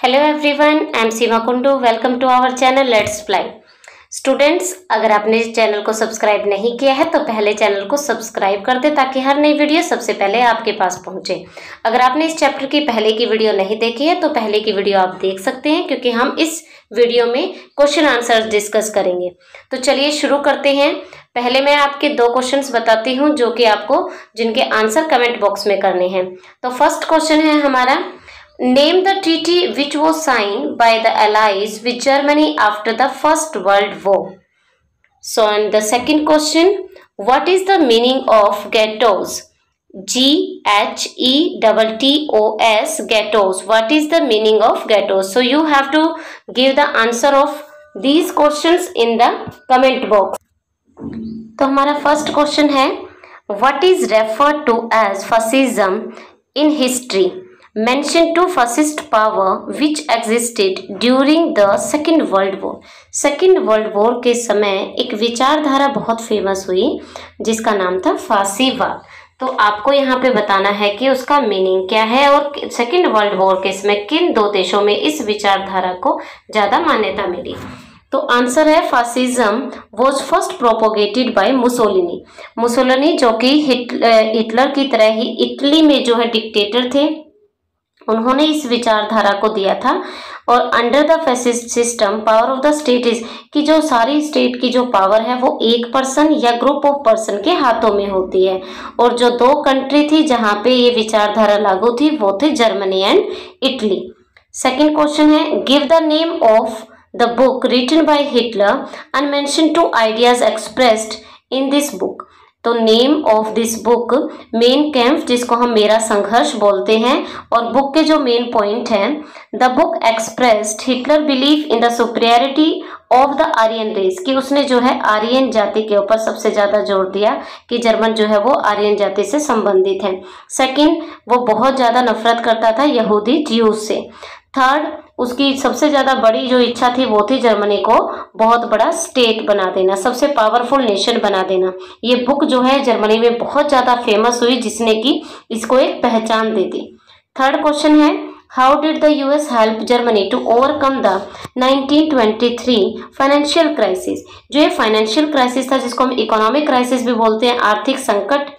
Hello everyone, I am Seema Kundu. Welcome to our channel let's fly. Students, अगर आपने इस channel को सब्सक्राइब नहीं किया है तो पहले चैनल को सब्सक्राइब कर दे ताकि हर नई वीडियो सबसे पहले आपके पास पहुंचे। अगर आपने इस चैप्टर की पहले की वीडियो नहीं देखी है तो पहले की वीडियो आप देख सकते हैं, क्योंकि हम इस वीडियो में क्वेश्चन आंसर डिस्कस करेंगे। तो चलिए शुरू करते हैं। पहले मैं आपके दो क्वेश्चंस बताती हूँ जो कि आपको जिनके आंसर कमेंट बॉक्स में करने हैं। तो फर्स्ट क्वेश्चन है हमारा, Name the treaty which was signed by the Allies with Germany after the First World War. So, and the second question, what is the meaning of ghettos? GHETTOS, ghettos. What is the meaning of ghettos? So, you have to give the answer of these questions in the comment box. तो हमारा first question है, what is referred to as fascism in history? Mention two fascist power which existed during the Second World War. Second world War के समय एक विचारधारा बहुत famous हुई जिसका नाम था फासीवाद। तो आपको यहाँ पे बताना है कि उसका मीनिंग क्या है और सेकेंड वर्ल्ड वॉर के समय किन दो देशों में इस विचारधारा को ज्यादा मान्यता मिली। तो आंसर है fascism was first propagated bye Mussolini. Mussolini जो कि हिटलर की तरह ही इटली में जो है डिक्टेटर थे, उन्होंने इस विचारधारा को दिया था। और under the fascist system power of the state is कि जो सारी स्टेट की जो पावर है वो एक पर्सन या ग्रुप ऑफ पर्सन के हाथों में होती है। और जो दो कंट्री थी जहां पे ये विचारधारा लागू थी वो थे Germany and Italy. Second question है, give the name of the book written by Hitler and mention two ideas expressed in this book. तो name of this book, Mein Kampf जिसको हम मेरा संघर्ष बोलते हैं, और बुक के जो मेन पॉइंट है, the book expressed Hitler belief in the superiority of the Aryan race, कि उसने जो है आर्यन जाति के ऊपर सबसे ज्यादा जोर दिया कि जर्मन जो है वो आर्यन जाति से संबंधित है। सेकंड, वो बहुत ज्यादा नफरत करता था यहूदी ज्यूज से। थर्ड, उसकी सबसे ज्यादा बड़ी जो इच्छा थी वो थी जर्मनी को बहुत बड़ा स्टेट बना देना, सबसे पावरफुल नेशन बना देना। ये बुक जो है जर्मनी में बहुत ज्यादा फेमस हुई जिसने कि इसको एक पहचान दे दी। थर्ड क्वेश्चन है, how did the US help Germany to overcome the 1923 financial crisis. जो ये फाइनेंशियल क्राइसिस था जिसको हम इकोनॉमिक क्राइसिस भी बोलते हैं, आर्थिक संकट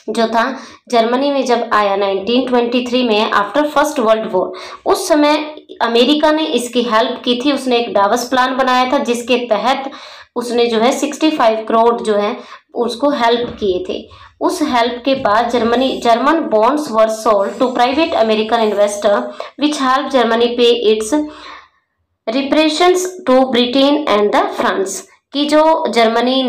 जो था जर्मनी में जब आया 1923 में आफ्टर फर्स्ट वर्ल्ड वॉर, उस समय अमेरिका ने इसकी हेल्प की थी। उसने एक डावस प्लान बनाया था जिसके तहत उसने जो है 65 करोड़ जो है उसको हेल्प किए थे। उस हेल्प के बाद German bonds were sold to private American investor which help Germany pay its reparations to Britain and the France. की जो जर्मनी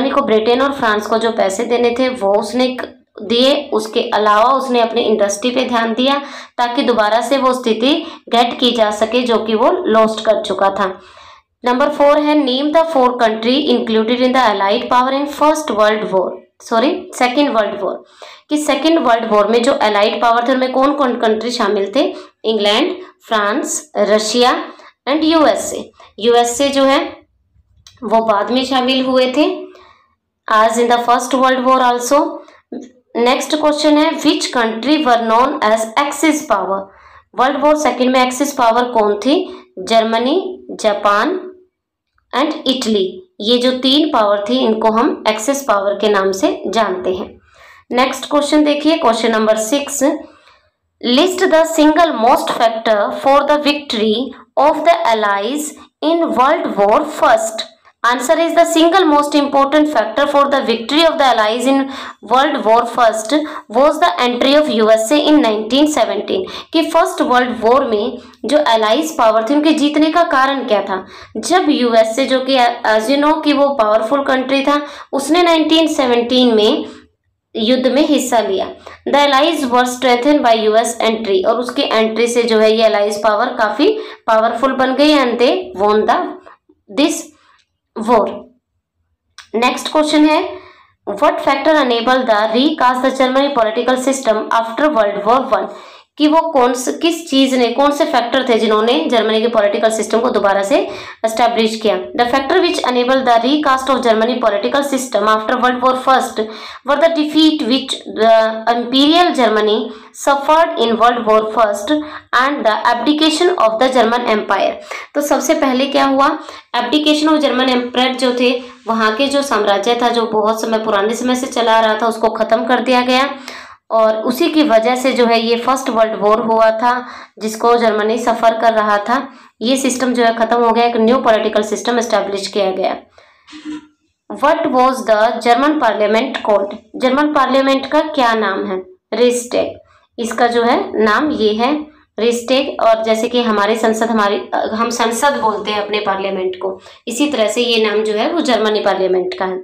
को ब्रिटेन और फ्रांस को जो पैसे देने थे वो उसने दिए। उसके अलावा उसने अपनी इंडस्ट्री पे ध्यान दिया ताकि दोबारा से वो स्थिति गेट की जा सके जो कि वो लॉस्ट कर चुका था। नंबर 4 है, name the 4 country included in the allied power in second world war. कि सेकेंड वर्ल्ड वॉर में जो अलाइड पावर थे उनमें कौन कौन कंट्री शामिल थे? England, France, Russia and USA. USA जो है वो बाद में शामिल हुए थे, आज in the first world war also. Next question है, which country were known as axis power. World war second में एक्सिस पावर कौन थी? Germany, Japan and Italy. ये जो 3 पावर थी इनको हम एक्सिस पावर के नाम से जानते हैं। नेक्स्ट क्वेश्चन देखिए, question number 6, list the single most factor for the victory of the allies in World War first. Answer is the single most important factor for the victory of the Allies in World War First was the entry of USA in 1917। कि first world war में जो allies power थी उनके जीतने का कारण क्या था? जब यूएसए जो कि एज यू नो कि वो पावरफुल कंट्री था, उसने 1917 में युद्ध में हिस्सा लिया। The allies were strengthen bye US entry, और उसकी एंट्री से जो है ये एलाइज पावर काफी पावरफुल बन गई and they won this war. Next question है, what factor enable the recast the Germany political system after world war 1। कि वो किस चीज ने, कौन से फैक्टर थे जिन्होंने जर्मनी के पॉलिटिकल सिस्टम को दोबारा से एस्टैब्लिश किया। The factor which enable the recast of Germany political system after world War first were the defeat which the imperial Germany suffered in World War first and the abdication of the German empire. तो सबसे पहले क्या हुआ, abdication of German empire जो थे, वहां के जो साम्राज्य था जो बहुत समय पुराने समय से चला आ रहा था, उसको खत्म कर दिया गया और उसी की वजह से जो है ये फर्स्ट वर्ल्ड वॉर हुआ था जिसको जर्मनी सफर कर रहा था। ये सिस्टम जो है खत्म हो गया, एक न्यू पॉलिटिकल सिस्टम एस्टैब्लिश किया गया। What was the German parliament called? German parliament का क्या नाम है? रिक्सटैग, इसका जो है नाम ये है रिक्सटैग। और जैसे कि हमारी संसद, हम संसद बोलते हैं अपने पार्लियामेंट को, इसी तरह से ये नाम जो है वो जर्मनी पार्लियामेंट का है।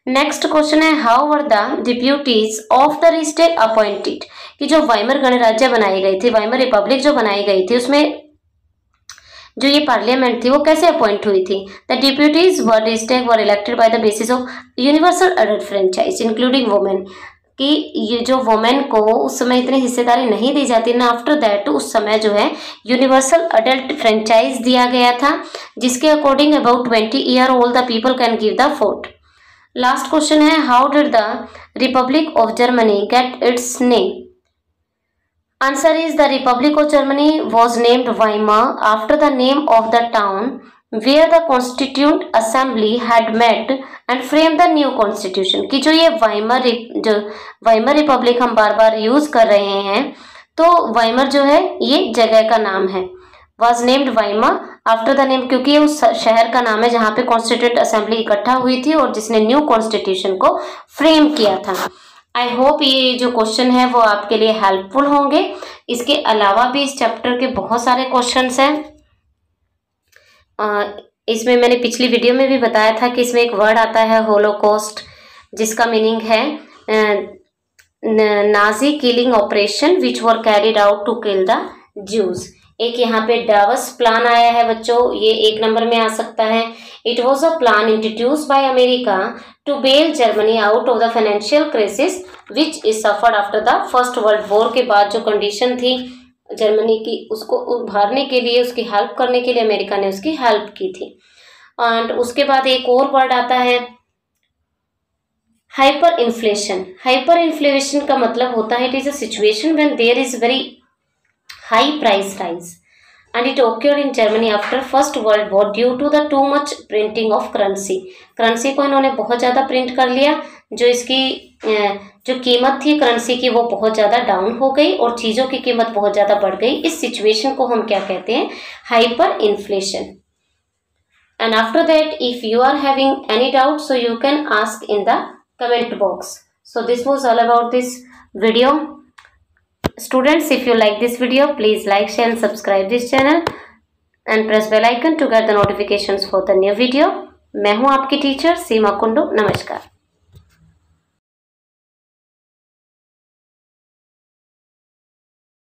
नेक्स्ट क्वेश्चन है, how were the deputies of the Reichstag appointed? कि जो वाइमर गणराज्य बनाई गई थी, वाइमर रिपब्लिक जो बनाई गई थी, उसमें जो ये पार्लियामेंट थी वो कैसे अपॉइंट हुई थी? The deputies were Reichstag were elected by the basis of universal adult franchise including women. कि ये जो वुमेन को उस समय इतनी हिस्सेदारी नहीं दी जाती ना, आफ्टर दैट उस समय जो है यूनिवर्सल अडल्ट फ्रेंचाइज दिया गया था, जिसके according about 20 year old the people can give the vote. Last question है, how did the republic of Germany get its name? Answer is the republic of Germany was named Weimar after the name of the town where the constituent assembly had met and frame the new constitution. कि जो ये Weimar Republic हम बार बार use कर रहे हैं, तो Weimar जो है ये जगह का नाम है, was named Weimar after the name, क्योंकि ये उस शहर का नाम है जहाँ पे कॉन्स्टिट्यूंट असेंबली इकट्ठा हुई थी और जिसने न्यू कॉन्स्टिट्यूशन को फ्रेम किया था। आई होप ये जो क्वेश्चन है वो आपके लिए हेल्पफुल होंगे। इसके अलावा भी इस चैप्टर के बहुत सारे क्वेश्चंस हैं। इसमें मैंने पिछली वीडियो में भी बताया था कि इसमें एक वर्ड आता है होलोकॉस्ट, जिसका मीनिंग है Nazi killing operation which were carried out to kill the Jews. एक यहाँ पे डावस प्लान आया है बच्चों, ये 1 नंबर में आ सकता है। It was a plan introduced by America to bail Germany out of the financial crisis which is suffered after the first world War. के बाद जो कंडीशन थी जर्मनी की, उसको उभारने के लिए, उसकी हेल्प करने के लिए अमेरिका ने उसकी हेल्प की थी। एंड उसके बाद एक और वर्ड आता है हाइपर इन्फ्लेशन। हाइपर इन्फ्लेशन का मतलब होता है it is a situation when there is very high price rise and it occurred in Germany after First World War due to the too much printing of currency। Currency को इन्होंने बहुत ज़्यादा print कर लिया, जो इसकी जो कीमत थी करेंसी की वो बहुत ज़्यादा डाउन हो गई और चीज़ों की कीमत बहुत ज़्यादा बढ़ गई। इस सिचुएशन को हम क्या कहते हैं? Hyper inflation. And after that if you are having any doubt so you can ask in the comment box. So this was all about this video. Students, if you like this video, please like, share and subscribe this channel and press bell icon to get the notifications for the new video। मैं हूँ आपकी teacher सीमा कुंडू। नमस्कार।